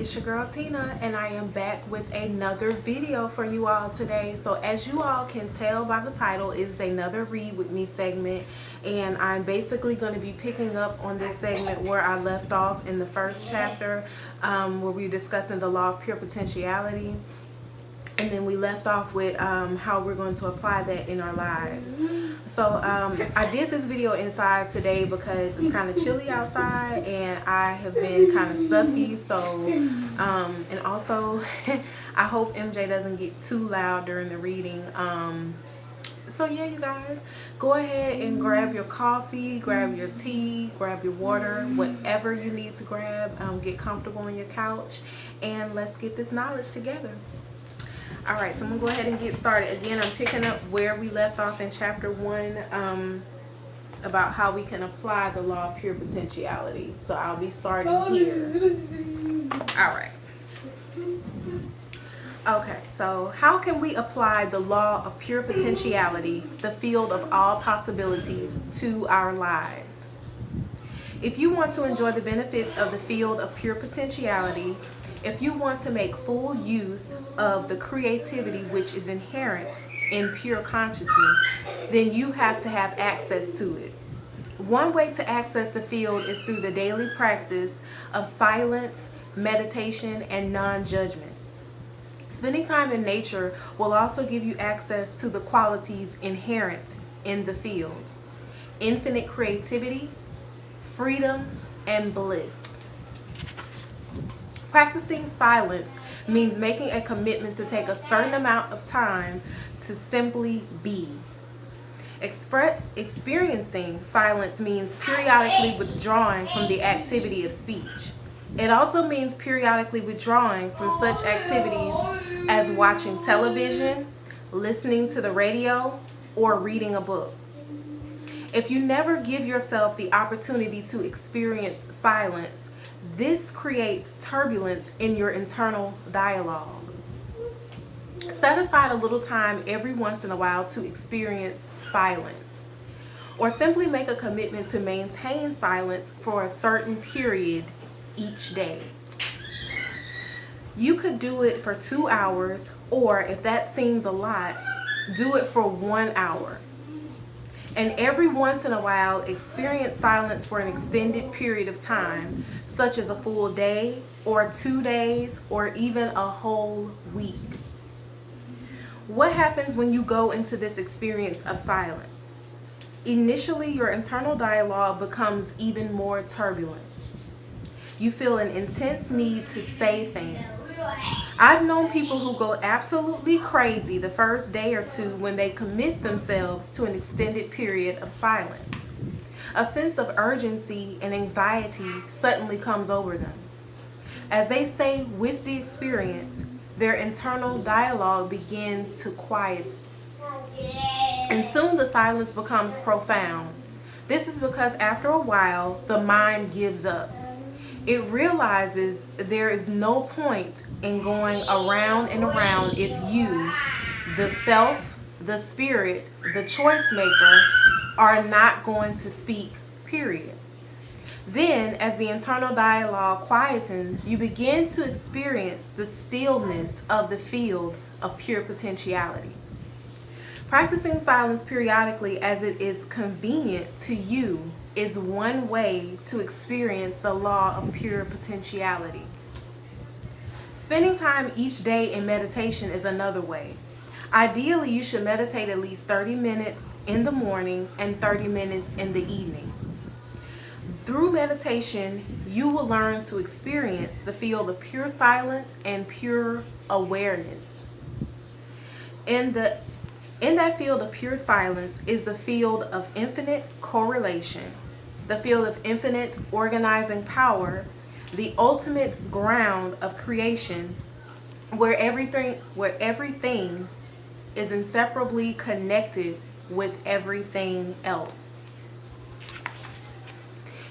it's your girl Tina, and I am back with another video for you all today. So as you all can tell by the title, it is another Read With Me segment, and I'm basically going to be picking up on this segment where I left off in the first chapter, where we were discussing the law of pure potentiality. And then we left off with how we're going to apply that in our lives. So I did this video inside today because it's kind of chilly outside and I have been kind of stuffy. So, and also I hope MJ doesn't get too loud during the reading. So yeah, you guys, go ahead and grab your coffee, grab your tea, grab your water, whatever you need to grab. Get comfortable on your couch and let's get this knowledge together. Alright, so I'm going to go ahead and get started. Again, I'm picking up where we left off in chapter 1 about how we can apply the law of pure potentiality. So I'll be starting here. Alright. Okay, so how can we apply the law of pure potentiality, the field of all possibilities, to our lives? If you want to enjoy the benefits of the field of pure potentiality, if you want to make full use of the creativity which is inherent in pure consciousness, then you have to have access to it. One way to access the field is through the daily practice of silence, meditation, and non-judgment. Spending time in nature will also give you access to the qualities inherent in the field: infinite creativity, freedom, and bliss. Practicing silence means making a commitment to take a certain amount of time to simply be. Experiencing silence means periodically withdrawing from the activity of speech. It also means periodically withdrawing from such activities as watching television, listening to the radio, or reading a book. If you never give yourself the opportunity to experience silence, this creates turbulence in your internal dialogue. Set aside a little time every once in a while to experience silence, or simply make a commitment to maintain silence for a certain period each day. You could do it for 2 hours, or if that seems a lot, do it for 1 hour. And every once in a while, experience silence for an extended period of time, such as a full day, or 2 days, or even a whole week. What happens when you go into this experience of silence? Initially, your internal dialogue becomes even more turbulent. You feel an intense need to say things. I've known people who go absolutely crazy the first day or two when they commit themselves to an extended period of silence. A sense of urgency and anxiety suddenly comes over them. As they stay with the experience, their internal dialogue begins to quiet, and soon the silence becomes profound. This is because after a while, the mind gives up. It realizes there is no point in going around and around if you, the self, the spirit, the choice maker, are not going to speak, period. Then, as the internal dialogue quietens, you begin to experience the stillness of the field of pure potentiality. Practicing silence periodically as it is convenient to you is one way to experience the law of pure potentiality. Spending time each day in meditation is another way. Ideally, you should meditate at least 30 minutes in the morning and 30 minutes in the evening. Through meditation, you will learn to experience the field of pure silence and pure awareness. In that field of pure silence is the field of infinite correlation, the field of infinite organizing power, the ultimate ground of creation, where everything is inseparably connected with everything else.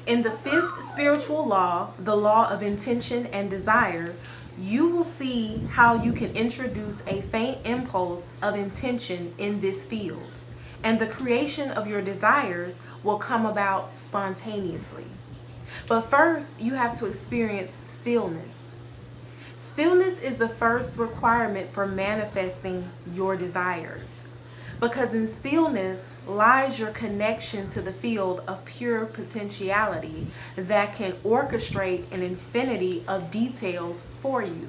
In the fifth spiritual law, the law of intention and desire, you will see how you can introduce a faint impulse of intention in this field, and the creation of your desires will come about spontaneously. But first, you have to experience stillness. Stillness is the first requirement for manifesting your desires, because in stillness lies your connection to the field of pure potentiality that can orchestrate an infinity of details for you.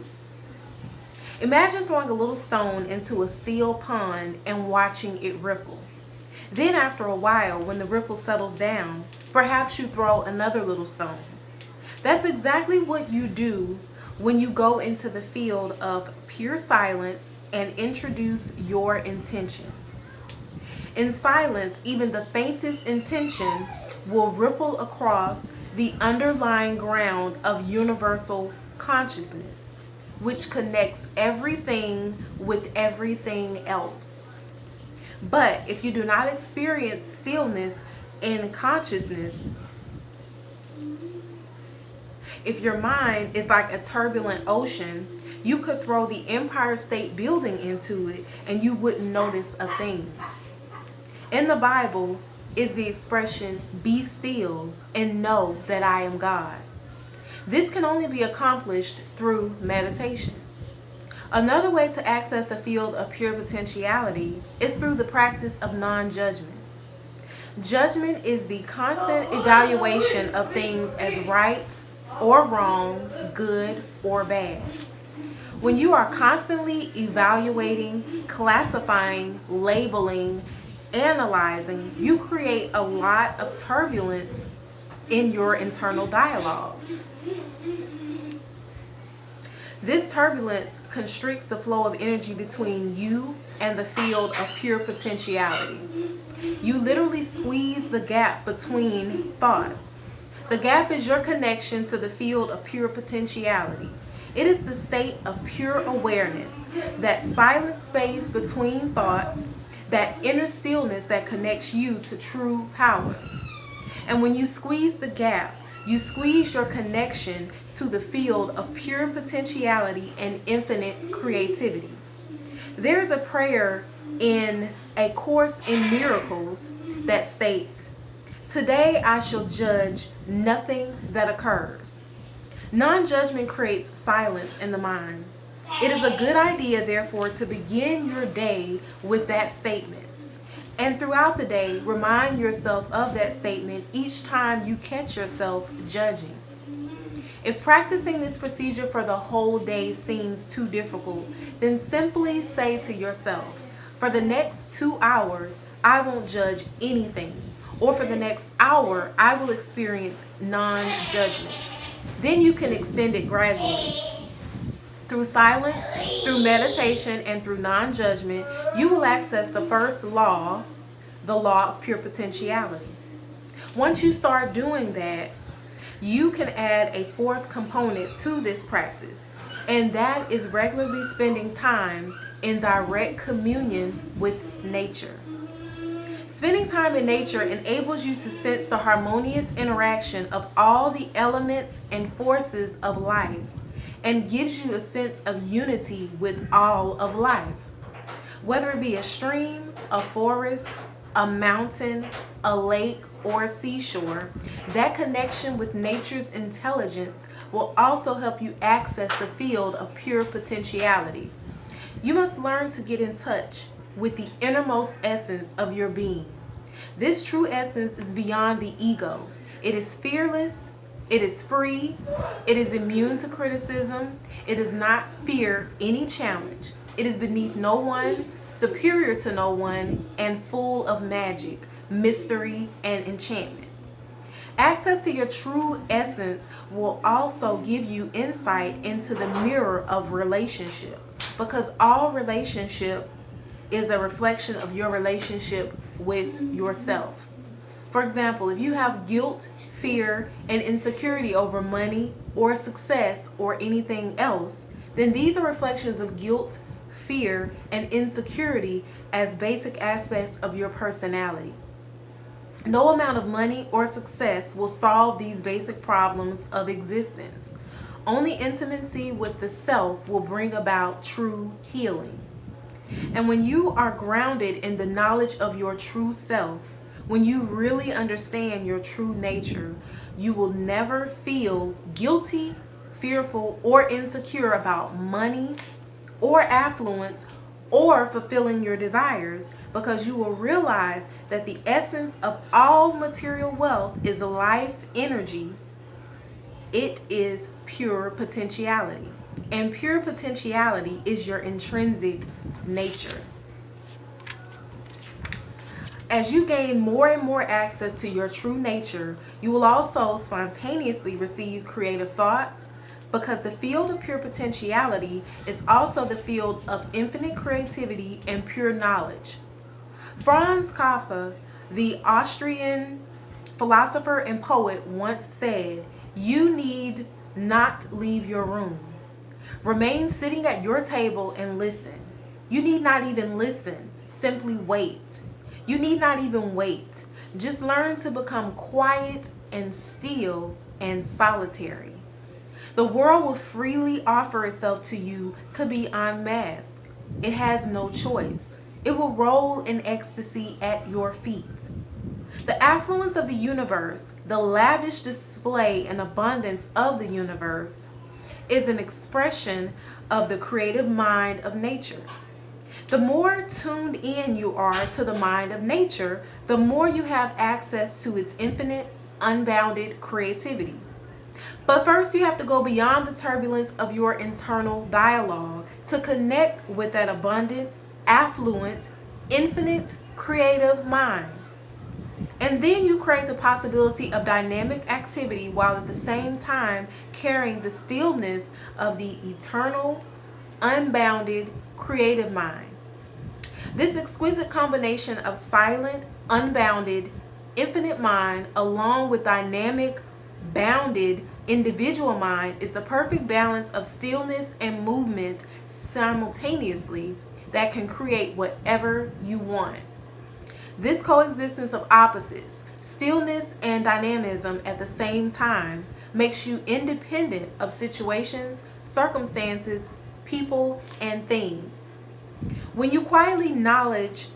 Imagine throwing a little stone into a still pond and watching it ripple. Then after a while, when the ripple settles down, perhaps you throw another little stone. That's exactly what you do when you go into the field of pure silence and introduce your intention. In silence, even the faintest intention will ripple across the underlying ground of universal consciousness, which connects everything with everything else. But if you do not experience stillness in consciousness, if your mind is like a turbulent ocean, you could throw the Empire State Building into it and you wouldn't notice a thing. In the Bible is the expression, "Be still and know that I am God." This can only be accomplished through meditation. Another way to access the field of pure potentiality is through the practice of non-judgment. Judgment is the constant evaluation of things as right or wrong, good or bad. When you are constantly evaluating, classifying, labeling, analyzing, you create a lot of turbulence in your internal dialogue. This turbulence constricts the flow of energy between you and the field of pure potentiality. You literally squeeze the gap between thoughts. The gap is your connection to the field of pure potentiality. It is the state of pure awareness, that silent space between thoughts, that inner stillness that connects you to true power. And when you squeeze the gap, you squeeze your connection to the field of pure potentiality and infinite creativity. There is a prayer in A Course in Miracles that states, "Today I shall judge nothing that occurs." Non-judgment creates silence in the mind. It is a good idea, therefore, to begin your day with that statement. And throughout the day, remind yourself of that statement each time you catch yourself judging. If practicing this procedure for the whole day seems too difficult, then simply say to yourself, "For the next 2 hours, I won't judge anything." Or for the next hour, I will experience non-judgment. Then you can extend it gradually. Through silence, through meditation, and through non-judgment, you will access the first law, the law of pure potentiality. Once you start doing that, you can add a fourth component to this practice, and that is regularly spending time in direct communion with nature. Spending time in nature enables you to sense the harmonious interaction of all the elements and forces of life, and gives you a sense of unity with all of life. Whether it be a stream, a forest, a mountain, a lake, or a seashore, that connection with nature's intelligence will also help you access the field of pure potentiality. You must learn to get in touch with the innermost essence of your being. This true essence is beyond the ego. It is fearless. It is free. It is immune to criticism. It does not fear any challenge. It is beneath no one, superior to no one, and full of magic, mystery, and enchantment. Access to your true essence will also give you insight into the mirror of relationship, because all relationship is a reflection of your relationship with yourself. For example, if you have guilt, fear, and insecurity over money or success or anything else, then these are reflections of guilt, fear, and insecurity as basic aspects of your personality. No amount of money or success will solve these basic problems of existence. Only intimacy with the self will bring about true healing. And when you are grounded in the knowledge of your true self, when you really understand your true nature, you will never feel guilty, fearful, or insecure about money or affluence or fulfilling your desires, because you will realize that the essence of all material wealth is life energy. It is pure potentiality. And pure potentiality is your intrinsic nature. As you gain more and more access to your true nature, you will also spontaneously receive creative thoughts, because the field of pure potentiality is also the field of infinite creativity and pure knowledge. Franz Kafka, the Austrian philosopher and poet, once said, "You need not leave your room. Remain sitting at your table and listen. You need not even listen, simply wait. You need not even wait. Just learn to become quiet and still and solitary. The world will freely offer itself to you to be unmasked. It has no choice. It will roll in ecstasy at your feet. The affluence of the universe, the lavish display and abundance of the universe, is an expression of the creative mind of nature. The more tuned in you are to the mind of nature, the more you have access to its infinite, unbounded creativity. But first, you have to go beyond the turbulence of your internal dialogue to connect with that abundant, affluent, infinite, creative mind. And then you create the possibility of dynamic activity while at the same time carrying the stillness of the eternal, unbounded, creative mind. This exquisite combination of silent, unbounded, infinite mind along with dynamic, bounded, individual mind is the perfect balance of stillness and movement simultaneously that can create whatever you want. This coexistence of opposites, stillness and dynamism at the same time, makes you independent of situations, circumstances, people, and things. When you quietly acknowledge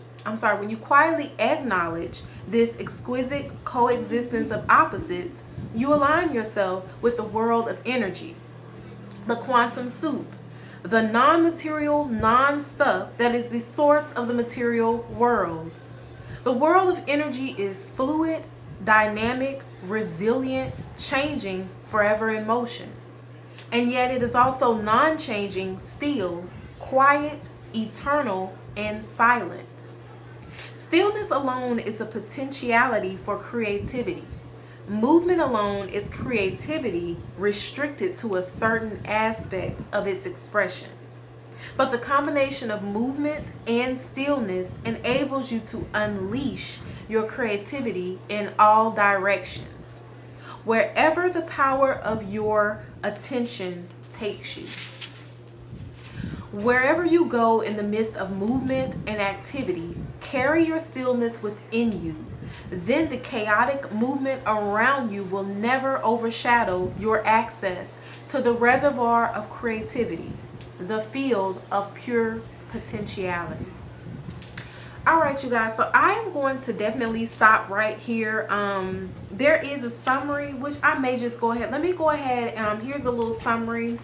this exquisite coexistence of opposites, you align yourself with the world of energy, the quantum soup, the non-material, non-stuff that is the source of the material world. The world of energy is fluid, dynamic, resilient, changing, forever in motion. And yet it is also non-changing, still, quiet, eternal, and silent. Stillness alone is the potentiality for creativity. Movement alone is creativity restricted to a certain aspect of its expression. But the combination of movement and stillness enables you to unleash your creativity in all directions, wherever the power of your attention takes you. Wherever you go in the midst of movement and activity, carry your stillness within you. Then the chaotic movement around you will never overshadow your access to the reservoir of creativity, the field of pure potentiality. All right, you guys, so I'm going to definitely stop right here. There is a summary, which I may just go ahead. Let me go ahead. Here's a little summary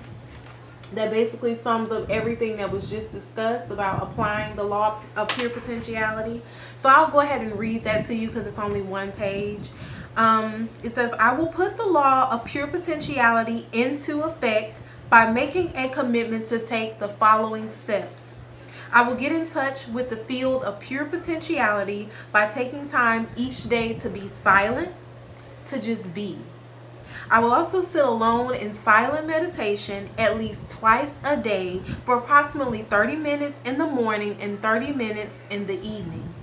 that basically sums up everything that was just discussed about applying the law of pure potentiality. So I'll go ahead and read that to you because it's only one page. It says, I will put the law of pure potentiality into effect by making a commitment to take the following steps. I will get in touch with the field of pure potentiality by taking time each day to be silent, to just be. I will also sit alone in silent meditation at least twice a day for approximately 30 minutes in the morning and 30 minutes in the evening.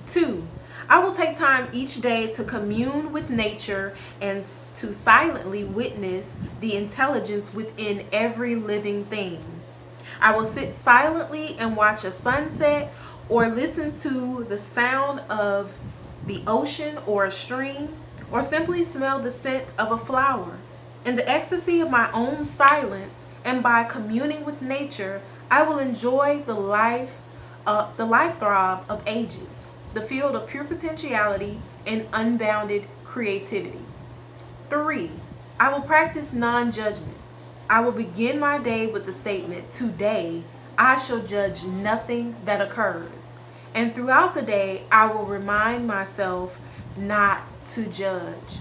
2. I will take time each day to commune with nature and to silently witness the intelligence within every living thing. I will sit silently and watch a sunset or listen to the sound of the ocean or a stream, or simply smell the scent of a flower. In the ecstasy of my own silence and by communing with nature, I will enjoy the life throb of ages, the field of pure potentiality and unbounded creativity. 3. I will practice non-judgment. I will begin my day with the statement, today I shall judge nothing that occurs. And throughout the day, I will remind myself not to judge.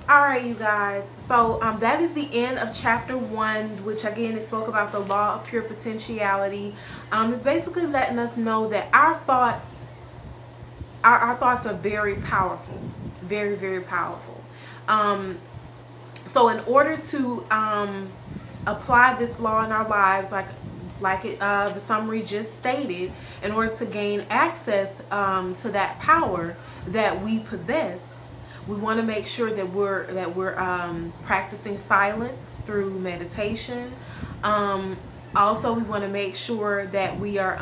All right, you guys. So that is the end of chapter 1, which again it spoke about the law of pure potentiality. It's basically letting us know that our thoughts are very powerful, very, very powerful. So in order to apply this law in our lives, the summary just stated, in order to gain access to that power that we possess, we want to make sure that we're practicing silence through meditation. Also, we want to make sure that we are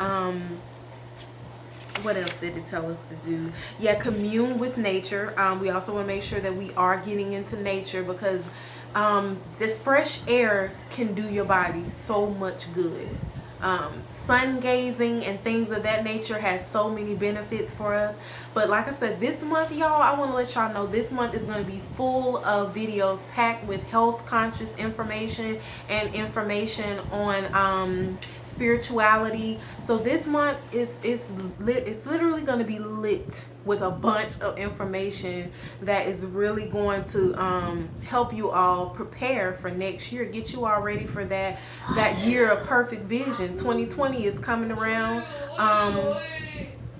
what else did it tell us to do? Yeah, commune with nature. We also want to make sure that we are getting into nature, because the fresh air can do your body so much good. Sun gazing and things of that nature has so many benefits for us. But like I said, this month, y'all, I want to let y'all know this month is going to be full of videos packed with health conscious information and information on spirituality. So this month it's literally going to be lit with a bunch of information that is really going to help you all prepare for next year, get you all ready for that year of perfect vision. 2020 is coming around.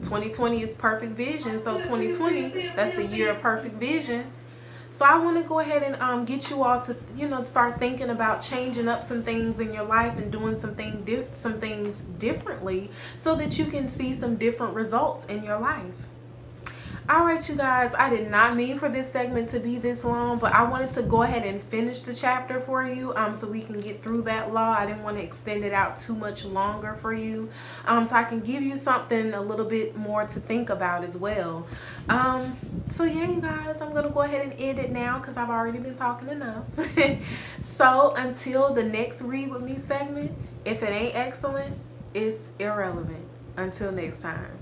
2020 is perfect vision, so 2020, that's the year of perfect vision. So I want to go ahead and get you all to start thinking about changing up some things in your life and doing some things differently, so that you can see some different results in your life. All right, you guys, I did not mean for this segment to be this long, but I wanted to go ahead and finish the chapter for you so we can get through that law. I didn't want to extend it out too much longer for you, so I can give you something a little bit more to think about as well. So yeah, you guys, I'm going to go ahead and end it now because I've already been talking enough. So until the next Read With Me segment, if it ain't excellent, it's irrelevant. Until next time.